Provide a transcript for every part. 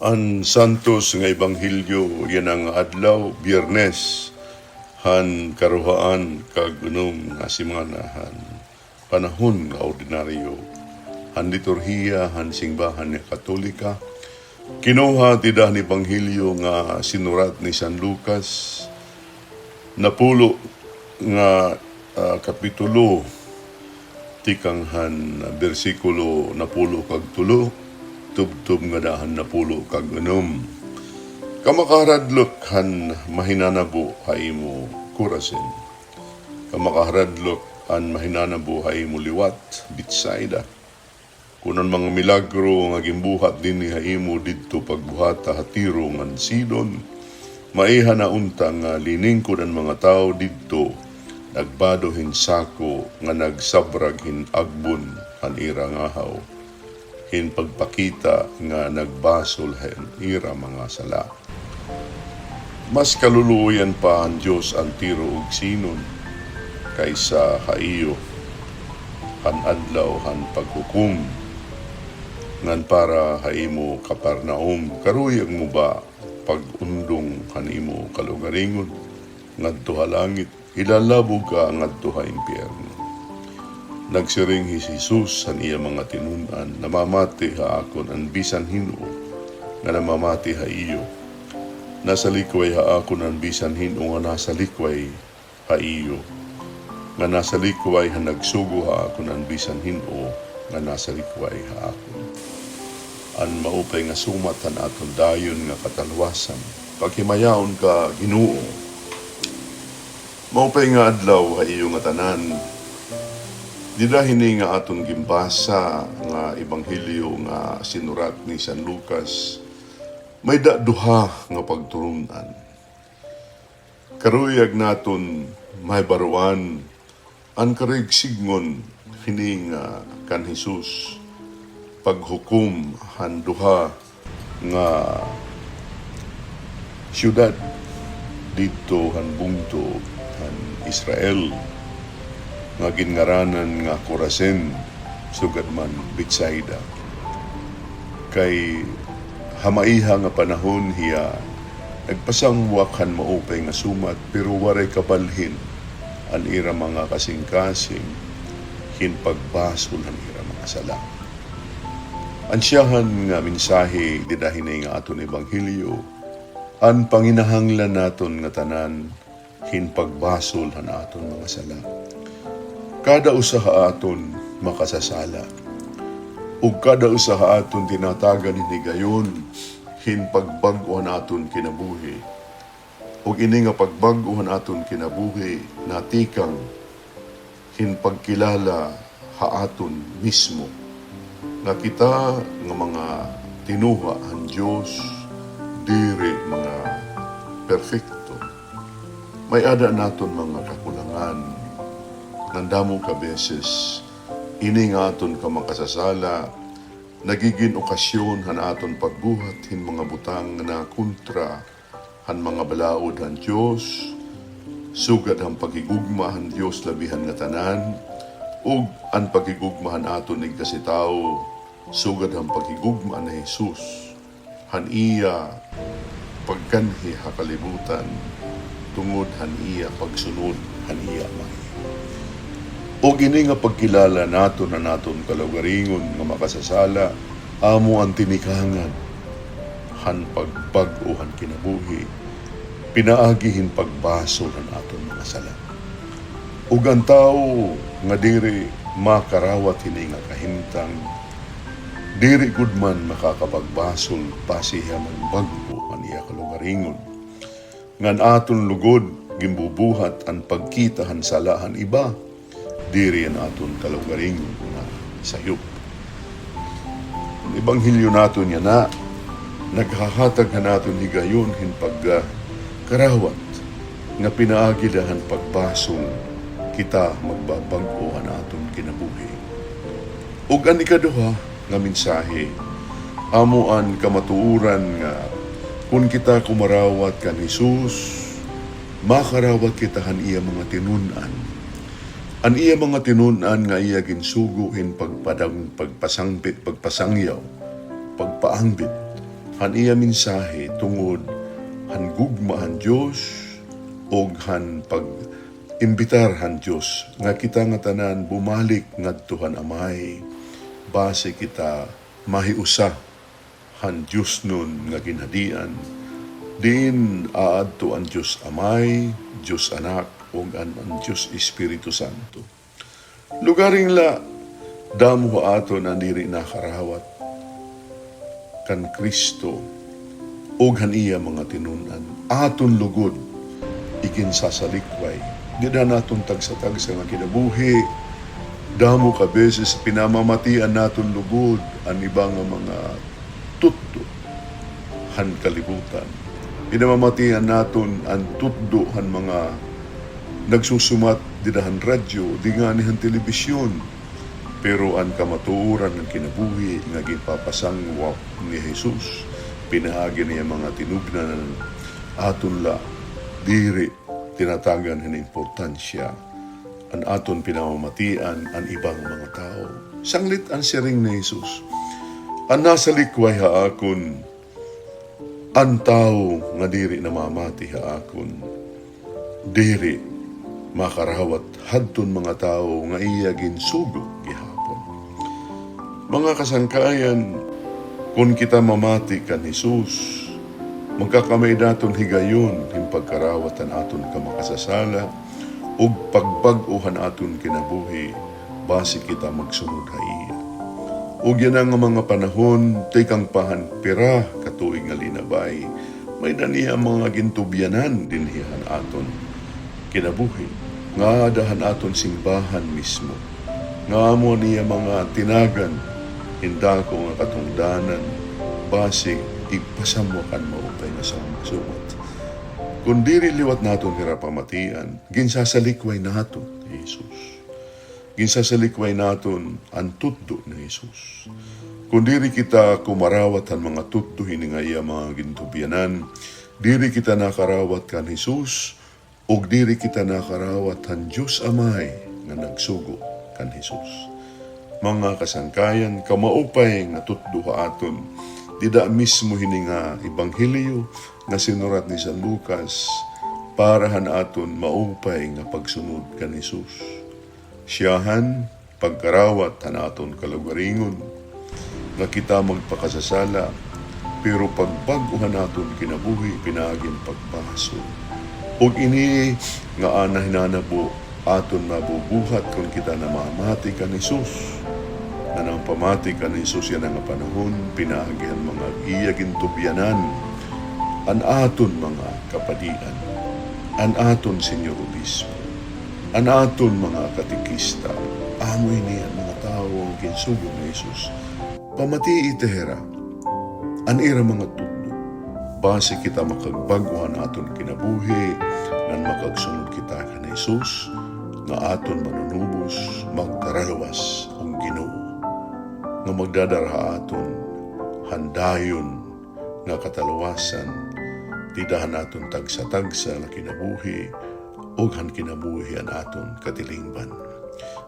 Ang santos nga ebanghelyo yan ang adlaw Biyernes han karuhaan kag unom nga simanahan panahon nga ordinaryo han liturhiya han simbahan nga Katolika kinuha tidah ni ebanghelyo nga sinurat ni San Lucas napulo nga kapitulo tikanghan bersikulo napulo kag tulo tubtub nga dahan napulo kag unom. Kamakaradlok han mahinanabo haimo Kurasin. Kamakaradlok han mahinanabo haimo liwat Betsaida. Kunan mga milagro nga gimbuhat din ni haimo didto pagbuhata hatiro ngan Sidon. Maiha na unta nga liningkod ang mga tao didto nagbado hinsako nga nagsabrag hin agbon han ira ngahaw. Hin pagpakita nga nagbasol hen ira mga sala. Mas kaluluyan pa ang Diyos ang tiro ug sinon kaysa haiyo han adlaw han paghukom ngan para haimo Kapernaum karuyag mo ba pag-undong hanimo kalugaringon ngadto ha langit ilalabog ka ngadto ha impyerno. Nagsiring Jesus sa iya mga tinunan, namamati ha akon ang bisan hino, nga namamati ha iyo. Nasa likway ha akon ang bisan hino, nga nasa likway ha iyo. Nga nasa likway ha nagsugo ha akon ang bisan hino, nga nasa likway ha akon. An maupay nga sumatan aton dayon nga katalwasan, paghimayaon ka Ginoo. Maupay nga adlaw ha iyo nga tanan, di hini nga aton gimbasa nga ebanghelyo nga sinurat ni San Lucas may duha nga pagturunan. Karuyag naton may baruan ang karigsigngon hini nga kan Jesus paghukom han duha nga syudad dito han bungto han Israel nga ginngaranan nga Kurasin sugad man Betsaida. Kay hamaiha nga panahon hiya nagpasangwak han maupay nga sumat pero waray kabalhin an ira mga kasing-kasing hin pagbasol han ira mga sala. Ansyahan nga mensahe didahinay nga aton ebanghelyo an panginahanglan naton nga tanan hin pagbasol han aton mga sala. Kada usaha aton makasasala. Ug kada usaha aton tinatagan ni gayon hin pagbag-uhan aton kinabuhi. Ug ini nga pagbag-uhan aton kinabuhi natikang hin pagkilala ha aton mismo. Nga kita nga mga tinuha ang Diyos diri mga perfecto. May ada naton mga kakulangan. Nandamo ka beses, ini nga aton ka makasasala, nagiging okasyon han aton pagbuhat hin mga butang na kontra han mga balaod han Diyos, sugad han pagigugma han Diyos labihan nga tanan, ug ang pagigugma han aton ig kasitao, sugad han pagigugma na Jesus, han iya pagkanhi ha kalibutan, tungod han iya pagsunod han iya may. O gini nga pagkilala nato na naton kalugaringon nga makasasala, amo ang tinikangan, han pagbag-uhan kinabuhi, pinaagihin pagbasol han aton mga sala. Ug ang tao nga diri makarawat hini nga kahimtang, diri gud man makakapagbasol pasiha man bag-o han iya kalugaringon. Ngan aton lugod gimbubuhat ang pagkita han salahan iba, diri ang aton kalugaring na sayop. Ang ebanghelyo naton yan na naghahatag na naton higayon hin pagkarawat nga pinaagilahan pagbasong kita magbabag-o aton kinabuhi. Ug ang ikaduha nga mensahe amuan kamatuuran nga kung kita kumarawat kan Jesus makarawat kita han iya mga tinunan. An iya mga tinunan nga iya ginsugo hin pagpasangbit, pagpasangyaw, pagpaangbit, han iya mensahe tungod han gugma han Dios og han pag-imbitar han Dios nga kita nga tanan bumalik ngadto han Amay base kita mahiusa han Dios nun nga ginhadian din aadto ang Dios Amay, Dios Anak ug ang Dios Espiritu Santo. Lugaring la damo aton ang diri nakarawat kan Kristo ug han iya mga tinunan aton lugod ikin sasalikway di na naton tagsa-tagsa nga kinabuhi damo ka beses pinamamatian naton lugod ang ibang mga tutdo han kalibutan pinamamatian naton ang tutdo han mga nagsusumat di dahan radyo di nga ni han telebisyon. Pero ang kamatuoran ng kinabuhi nga gipapasangwap ni Jesus, pinahagi niya mga tinubnan aton la, diri, tinatagan ng importansya, ang aton pinamamatian ang ibang mga tao. Sanglit ang siring ni Jesus. Ang nasa likway haakon, ang tao nga diri namamati haakon, diri, makarawat hadton mga tao nga iya ginsugod gihapon. Mga kasangkayan, kung kita mamati kan Jesus, magkakamay naton higayon yung pagkarawatan aton kamakasasala ug pagbag-uhan aton kinabuhi base kita magsunod ha iya. Ug yan ang mga panahon tikang pahan pira katuig nga linabay may daniya mga gintubyanan dinhihan aton kinabuhi nga dahan aton simbahan mismo nga mo niya mga tinagan hinda ko nga katungdanan base igpasamukan maupay nga sumot. Kung diri liwat naton hirapamatian, ginsasalikway naton ni Jesus. Ginsasalikway naton ang tutdo ni Jesus. Kung diri kita kumarawat ang mga tutdo hiningaya mga gintubyanan, diri kita nakarawat kan Jesus, o diri kita nakarawat ang Diyos Amay nga nagsugo kan Jesus. Mga kasangkayan, kamaupay nga tutduha aton, dida mismo hininga ebanghelyo nga sinurat ni San Lucas, parahan aton maupay nga pagsunod kan Jesus. Siyahan, pagkarawat han aton kalugaringon, nga kita magpakasasala, pero pagbaguhan aton kinabuhi, pinaging pagpaso. Og ini nga ana hinanabo aton mabubuhat kung kita namamati kan Jesus. Anang pamati kan Jesus yan ang panahon, pinahagihan mga iyagin tubyanan, an aton mga kapadian, an aton senyor obispo, an aton mga katikista, amoy niya mga tao ang kinsugo ni Jesus. Pamati itehera, an ira mga tudlo, base kita makagbaguhan aton kinabuhi, nan makagsunod kita kan Jesus, nga aton manunubos, magkaralawas ang Ginoo. Nga magdadarha aton, handayon nga katalawasan, tidahan aton tagsa-tagsa nga kinabuhi, o han kinabuhi an aton katilingban.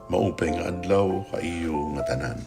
Maupay nga adlaw, kaiyo nga tanan.